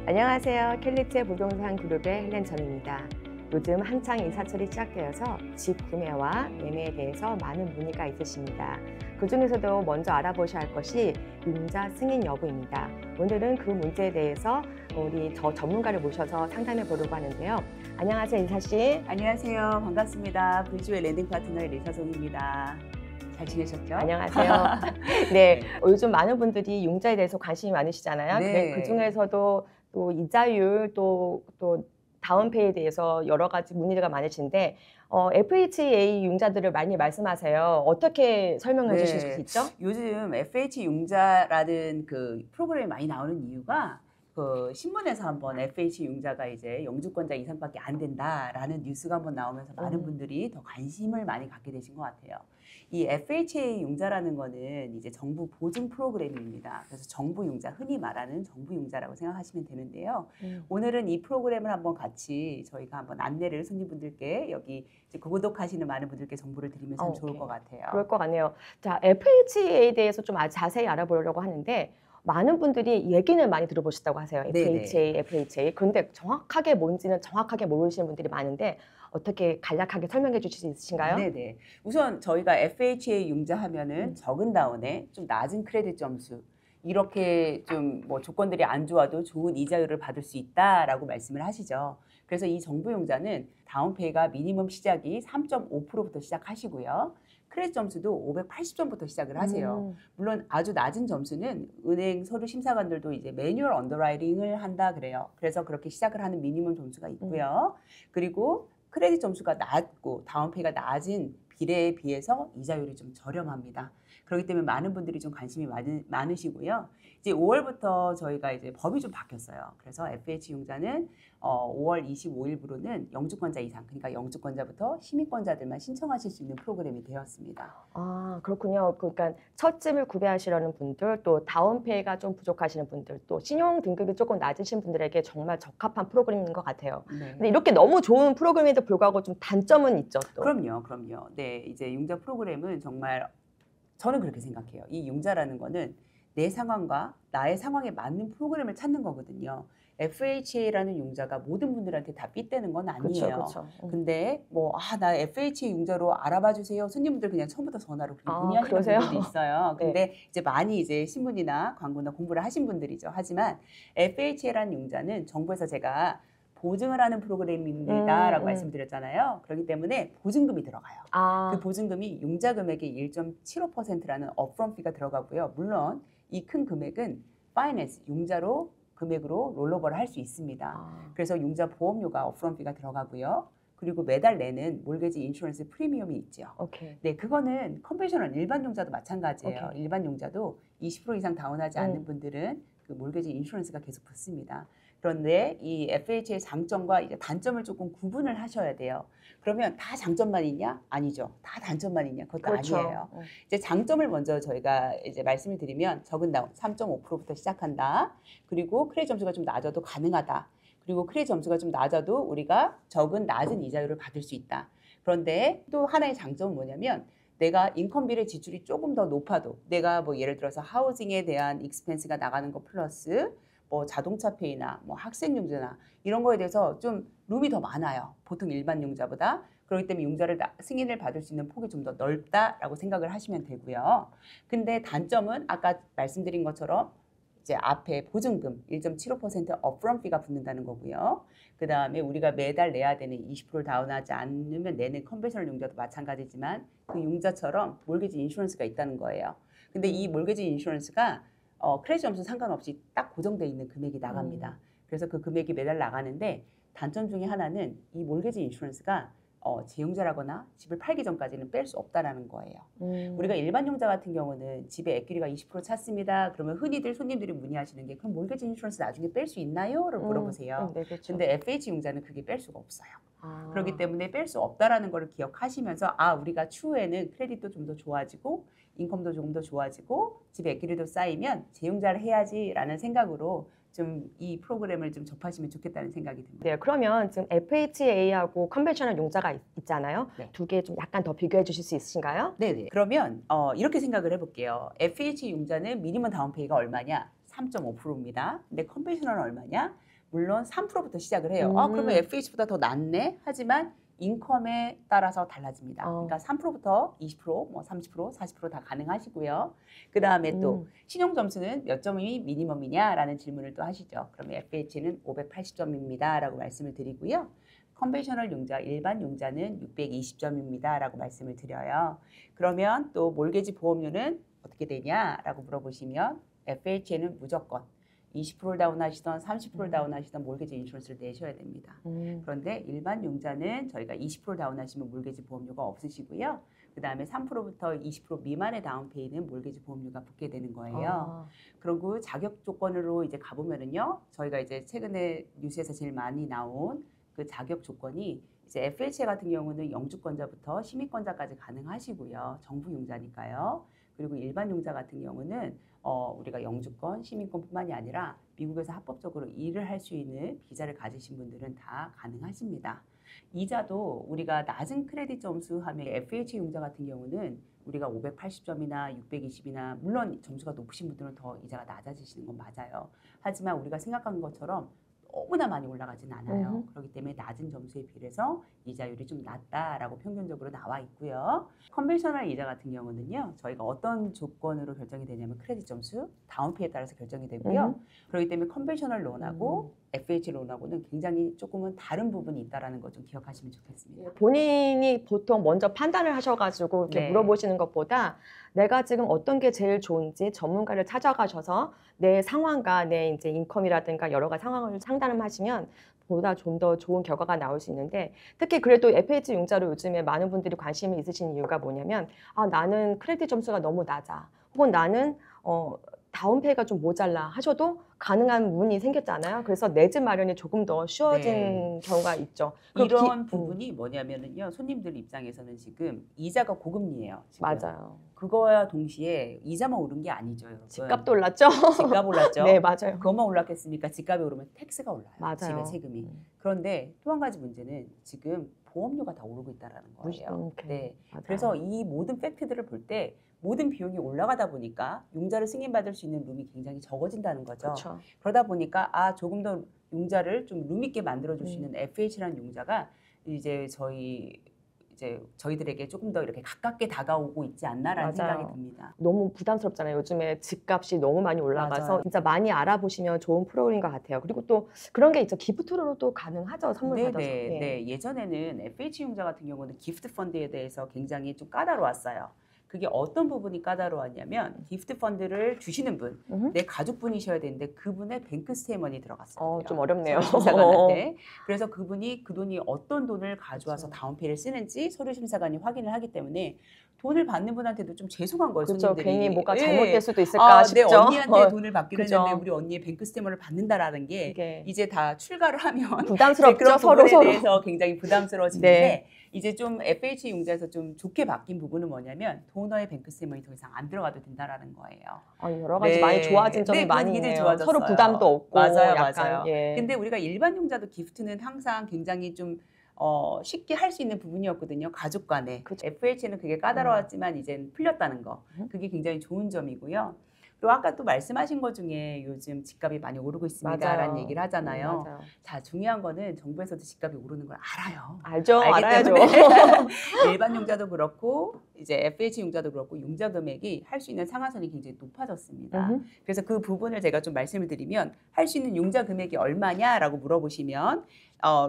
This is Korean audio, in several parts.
안녕하세요. 캘리트의 부동산 그룹의 헬렌 전입니다. 요즘 한창 이사철이 시작되어서 집 구매와 매매에 대해서 많은 문의가 있으십니다. 그 중에서도 먼저 알아보셔야 할 것이 융자 승인 여부입니다. 오늘은 그 문제에 대해서 우리 전문가를 모셔서 상담해 보려고 하는데요. 안녕하세요, 이사 씨. 안녕하세요. 반갑습니다. 브리즈웨이 랜딩 파트너의 리사송입니다. 잘 지내셨죠? 안녕하세요. 네, 요즘 많은 분들이 융자에 대해서 관심이 많으시잖아요. 네. 그 중에서도 또 이자율 또 다운페이에 대해서 여러 가지 문의가 많으신데 FHA 융자들을 많이 말씀하세요. 어떻게 설명해 주실 수 있죠? 요즘 FH 융자라는 그 프로그램이 많이 나오는 이유가 그 신문에서 한번 FH 융자가 이제 영주권자 이상밖에 안 된다라는 뉴스가 한번 나오면서 많은 분들이 더 관심을 많이 갖게 되신 것 같아요. 이 FHA 융자라는 거는 이제 정부 보증 프로그램입니다. 그래서 정부 융자, 흔히 말하는 정부 융자라고 생각하시면 되는데요. 오늘은 이 프로그램을 한번 같이 저희가 한번 안내를 손님분들께 여기 이제 구독하시는 많은 분들께 정보를 드리면 참 좋을 것 같아요. 그럴 것 같네요. 자, FHA에 대해서 좀 자세히 알아보려고 하는데 많은 분들이 얘기는 많이 들어보셨다고 하세요. FHA, 네네. FHA. 근데 정확하게 뭔지는 정확하게 모르시는 분들이 많은데 어떻게 간략하게 설명해 주실 수 있으신가요? 네네. 우선 저희가 FHA 융자 하면은 적은 다운에 좀 낮은 크레딧 점수 이렇게 좀 뭐 조건들이 안 좋아도 좋은 이자율을 받을 수 있다라고 말씀을 하시죠. 그래서 이 정부 융자는 다운페이가 미니멈 시작이 3.5%부터 시작하시고요. 크레딧 점수도 580점부터 시작을 하세요. 물론 아주 낮은 점수는 은행 서류 심사관들도 이제 매뉴얼 언더라이팅을 한다 그래요. 그래서 그렇게 시작을 하는 미니멈 점수가 있고요. 그리고 크레딧 점수가 낮고 다운페이가 낮은 비례에 비해서 이자율이 좀 저렴합니다. 그렇기 때문에 많은 분들이 좀 관심이 많으시고요. 이제 5월부터 저희가 이제 법이 좀 바뀌었어요. 그래서 FH 융자는 5월 25일부로는 영주권자 이상, 그러니까 영주권자부터 시민권자들만 신청하실 수 있는 프로그램이 되었습니다. 아, 그렇군요. 그러니까 첫 집을 구매하시려는 분들, 또 다운페이가 좀 부족하시는 분들, 또 신용 등급이 조금 낮으신 분들에게 정말 적합한 프로그램인 것 같아요. 네. 근데 이렇게 너무 좋은 프로그램에도 불구하고 좀 단점은 있죠, 또. 그럼요. 네, 이제 융자 프로그램은 정말 저는 그렇게 생각해요. 이 융자라는 거는 내 상황과 나의 상황에 맞는 프로그램을 찾는 거거든요. FHA라는 융자가 모든 분들한테 다 삐대는 건 아니에요. 그렇죠. 근데 나 FHA 융자로 알아봐 주세요. 손님분들 그냥 처음부터 전화로 그렇게 문의하시는 그러세요? 분들도 있어요. 네. 근데 이제 많이 이제 신문이나 광고나 공부를 하신 분들이죠. 하지만 FHA라는 융자는 정부에서 제가 보증을 하는 프로그램입니다라고 말씀드렸잖아요. 그렇기 때문에 보증금이 들어가요. 그 보증금이 융자 금액의 1.75%라는 업프런트 피가 들어가고요. 물론 이 큰 금액은 파이낸스, 융자로 금액으로 롤오버를 할 수 있습니다. 그래서 융자 보험료가 업프런트 피가 들어가고요. 그리고 매달 내는 몰게지 인슈런스 프리미엄이 있죠. 네, 그거는 컨벤셔널 일반 융자도 마찬가지예요. 일반 융자도 20% 이상 다운하지 않는 분들은 그 몰게지 인슈런스가 계속 붙습니다. 그런데 이 FHA의 장점과 이제 단점을 조금 구분을 하셔야 돼요. 그러면 다 장점만 있냐? 아니죠. 다 단점만 있냐? 그것도 그렇죠. 아니에요. 이제 장점을 먼저 저희가 이제 말씀을 드리면 적은 다운 3.5%부터 시작한다. 그리고 크레딧 점수가 좀 낮아도 가능하다. 그리고 크레딧 점수가 좀 낮아도 우리가 낮은 이자율을 받을 수 있다. 그런데 또 하나의 장점은 뭐냐면 내가 인건비의 지출이 조금 더 높아도 내가 예를 들어서 하우징에 대한 익스펜스가 나가는 거 플러스 자동차 페이나 학생 융자나 이런 거에 대해서 좀 룸이 더 많아요. 보통 일반 융자보다. 그렇기 때문에 융자를 승인을 받을 수 있는 폭이 좀 더 넓다라고 생각을 하시면 되고요. 근데 단점은 아까 말씀드린 것처럼 이제 앞에 보증금 1.75% 업프런트 피가 붙는다는 거고요. 그 다음에 우리가 매달 내야 되는 20%를 다운하지 않으면 내는 컨벤셔널 융자도 마찬가지지만 그 융자처럼 몰게지 인슈런스가 있다는 거예요. 근데 이 몰게지 인슈런스가 크레딧 점수 상관없이 딱 고정되어 있는 금액이 나갑니다. 그래서 그 금액이 매달 나가는데 단점 중에 하나는 이 몰게지 인슈런스가 재융자라거나 집을 팔기 전까지는 뺄 수 없다라는 거예요. 우리가 일반 융자 같은 경우는 집에 에퀴리가 20% 찼습니다. 그러면 흔히들 손님들이 문의하시는 게 그럼 몰게지 인슈런스 나중에 뺄 수 있나요? 를 물어보세요. 네, 그렇죠. 근데 FH 융자는 그게 뺄 수가 없어요. 그렇기 때문에 뺄 수 없다라는 걸 기억하시면서 우리가 추후에는 크레딧도 좀 더 좋아지고 인컴도 조금 더 좋아지고 집에 에퀴리도 쌓이면 재융자를 해야지라는 생각으로 좀 이 프로그램을 좀 접하시면 좋겠다는 생각이 듭니다. 네, 그러면 지금 FHA하고 컨벤셔널 융자가 있잖아요. 네. 두 개 좀 약간 더 비교해 주실 수 있으신가요? 네네. 그러면 이렇게 생각을 해볼게요. FH 융자는 미니멈 다운페이가 얼마냐? 3.5%입니다. 근데 컨벤셔널은 얼마냐? 물론 3%부터 시작을 해요. 그러면 FH보다 더 낮네? 하지만 인컴에 따라서 달라집니다. 그러니까 3%부터 20%, 뭐 30%, 40%다 가능하시고요. 그 다음에 또 신용 점수는 몇 점이 미니멈이냐라는 질문을 또 하시죠. 그러면 FH는 580점입니다. 라고 말씀을 드리고요. 컨벤셔널 융자, 일반 융자는 620점입니다. 라고 말씀을 드려요. 그러면 또 몰개지 보험료는 어떻게 되냐라고 물어보시면 FH에는 무조건 20%를 다운하시던 30%를 다운하시던 몰개지 인슈런스를 내셔야 됩니다. 그런데 일반 융자는 저희가 20%를 다운하시면 몰개지 보험료가 없으시고요. 그 다음에 3%부터 20% 미만의 다운페이는 몰개지 보험료가 붙게 되는 거예요. 그리고 자격 조건으로 이제 가보면은요, 저희가 이제 최근에 뉴스에서 제일 많이 나온 그 자격 조건이 이제 FHA 같은 경우는 영주권자부터 시민권자까지 가능하시고요. 정부 융자니까요. 그리고 일반 융자 같은 경우는 우리가 영주권, 시민권뿐만이 아니라 미국에서 합법적으로 일을 할 수 있는 비자를 가지신 분들은 다 가능하십니다. 이자도 우리가 낮은 크레딧 점수 하면 FH 융자 같은 경우는 우리가 580점이나 620이나 물론 점수가 높으신 분들은 더 이자가 낮아지시는 건 맞아요. 하지만 우리가 생각한 것처럼 너무나 많이 올라가진 않아요. 그렇기 때문에 낮은 점수에 비해서 이자율이 좀 낮다라고 평균적으로 나와 있고요. 컨벤셔널 이자 같은 경우는요, 저희가 어떤 조건으로 결정이 되냐면 크레딧 점수, 다운페이에 따라서 결정이 되고요. 그렇기 때문에 컨벤셔널 론하고 FH 론하고는 굉장히 조금은 다른 부분이 있다는 거 좀 기억하시면 좋겠습니다. 본인이 보통 먼저 판단을 하셔가지고 이렇게 네. 물어보시는 것보다 내가 지금 어떤 게 제일 좋은지 전문가를 찾아가셔서 내 상황과 내 이제 인컴이라든가 여러 가지 상황을 상담을 하시면 보다 좀 더 좋은 결과가 나올 수 있는데, 특히 그래도 FH 융자로 요즘에 많은 분들이 관심이 있으신 이유가 뭐냐면, 나는 크레딧 점수가 너무 낮아, 혹은 나는 다운페이가 좀 모자라 하셔도 가능한 문이 생겼잖아요. 그래서 내 집 마련이 조금 더 쉬워진 경우가 있죠. 이런 부분이 뭐냐면은요, 손님들 입장에서는 지금 이자가 고금리예요. 지금. 맞아요. 그거와 동시에 이자만 오른 게 아니죠, 여러분. 집값도 올랐죠? 집값 올랐죠? 네, 맞아요. 그것만 올랐겠습니까? 집값이 오르면 텍스가 올라요. 맞아요. 집의 세금이. 그런데 또 한 가지 문제는 지금 보험료가 다 오르고 있다는 거예요. 네. 맞아요. 그래서 이 모든 팩트들을 볼 때 모든 비용이 올라가다 보니까 융자를 승인받을 수 있는 룸이 굉장히 적어진다는 거죠. 그쵸. 그러다 보니까 조금 더 융자를 좀 룸 있게 만들어줄 수 있는 FH라는 융자가 이제 저희들에게 조금 더 이렇게 가깝게 다가오고 있지 않나라는 생각이 듭니다. 너무 부담스럽잖아요. 요즘에 집값이 너무 많이 올라가서 맞아요. 진짜 많이 알아보시면 좋은 프로그램인 것 같아요. 그리고 또 그런 게 있죠. 기프트로도 가능하죠. 선물 받아서. 네. 예전에는 FH 융자 같은 경우는 기프트 펀드에 대해서 굉장히 좀 까다로웠어요. 그게 어떤 부분이 까다로웠냐면 기프트 펀드를 주시는 분, 내 가족분이셔야 되는데 그분의 뱅크 스테이먼이 들어갔어요. 좀 어렵네요. 심사관한테. 그래서 그분이 그 돈이 어떤 돈을 가져와서 다운페이를 쓰는지 서류 심사관이 확인을 하기 때문에 돈을 받는 분한테도 좀 죄송한 거예요. 그렇죠. 손님들이. 괜히 뭐가 잘못될 수도 있을까 싶죠. 내 언니한테 돈을 받기로 그죠. 했는데 우리 언니의 뱅크 스테이먼을 받는다라는 게 이제 다 출가를 하면 부담스럽죠. 그런 서로 부분에 대해서 굉장히 부담스러워지는데 네. 이제 좀 FH 융자에서 좀 좋게 바뀐 부분은 뭐냐면 도너의 뱅크 스테이먼이 더 이상 안 들어가도 된다라는 거예요. 여러 가지 많이 좋아진 점이 많이 있네요. 좋아졌어요. 서로 부담도 없고. 맞아요. 예. 근데 우리가 일반 융자도 기프트는 항상 굉장히 좀 쉽게 할 수 있는 부분이었거든요. 가족 간에. 그쵸. FH는 그게 까다로웠지만 이젠 풀렸다는 거. 그게 굉장히 좋은 점이고요. 그리고 아까 또 말씀하신 것 중에 요즘 집값이 많이 오르고 있습니다라는 얘기를 하잖아요. 맞아요. 자, 중요한 거는 정부에서도 집값이 오르는 걸 알아요. 알죠. 알기 알아야죠. 때문에 일반 융자도 그렇고 이제 FH 융자도 그렇고 융자 금액이 할 수 있는 상한선이 굉장히 높아졌습니다. 그래서 그 부분을 제가 좀 말씀을 드리면 할 수 있는 융자 금액이 얼마냐라고 물어보시면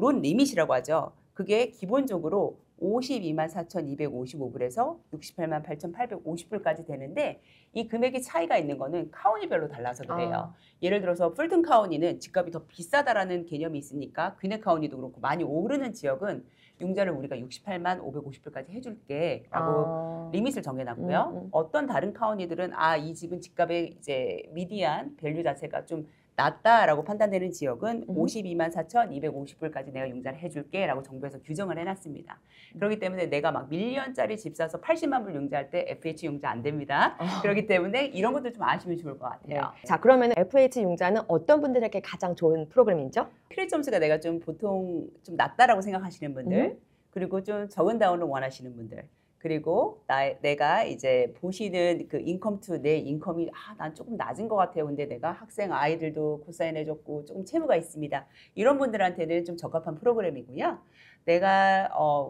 론 리밋이라고 하죠. 그게 기본적으로 524,255불에서 688,850불까지 되는데 이 금액의 차이가 있는 거는 카운티별로 달라서 그래요. 예를 들어서 풀튼 카운티는 집값이 더 비싸다라는 개념이 있으니까 귀네 카운티도 그렇고 많이 오르는 지역은 융자를 우리가 68,550불까지 해줄게 라고 리밋을 정해놨고요. 어떤 다른 카운티들은 이 집은 집값의 이제 미디안 밸류 자체가 좀 낮다라고 판단되는 지역은 524,250불까지 내가 융자를 해줄게 라고 정부에서 규정을 해놨습니다. 그렇기 때문에 내가 막 밀리언짜리 집 사서 80만 불 융자할 때 FH 융자 안 됩니다. 그렇기 때문에 이런 것들 좀 아시면 좋을 것 같아요. 자, 그러면 FH 융자는 어떤 분들에게 가장 좋은 프로그램이죠? 크레딧 점수가 내가 좀 보통 좀 낮다라고 생각하시는 분들, 그리고 좀 적은 다운을 원하시는 분들, 그리고 내가 이제 보시는 그 인컴 투 내 인컴이 난 조금 낮은 것 같아요. 근데 내가 학생 아이들도 코사인해줬고 조금 채무가 있습니다. 이런 분들한테는 좀 적합한 프로그램이고요. 내가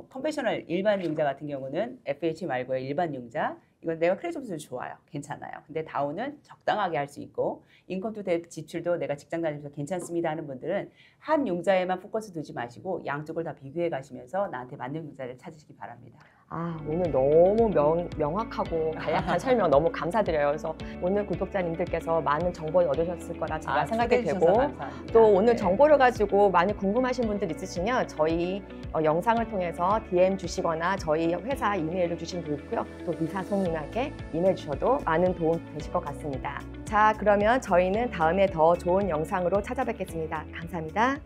컨벤셔널 일반 융자 같은 경우는 FH 말고요. 일반 융자. 이건 내가 크레딧 점수도 좋아요. 괜찮아요. 근데 다운은 적당하게 할 수 있고 인컴 투 대 지출도 내가 직장 다니면서 괜찮습니다 하는 분들은 한 융자에만 포커스 두지 마시고 양쪽을 다 비교해 가시면서 나한테 맞는 융자를 찾으시기 바랍니다. 오늘 너무 명확하고 간략한 설명 너무 감사드려요. 그래서 오늘 구독자님들께서 많은 정보를 얻으셨을 거라 제가 생각이 되고 감사합니다. 또 오늘 네. 정보를 가지고 많이 궁금하신 분들 있으시면 저희 영상을 통해서 DM 주시거나 저희 회사 이메일을 주시면 좋고요. 또 미사송님에게 이메일 주셔도 많은 도움 되실 것 같습니다. 자, 그러면 저희는 다음에 더 좋은 영상으로 찾아뵙겠습니다. 감사합니다.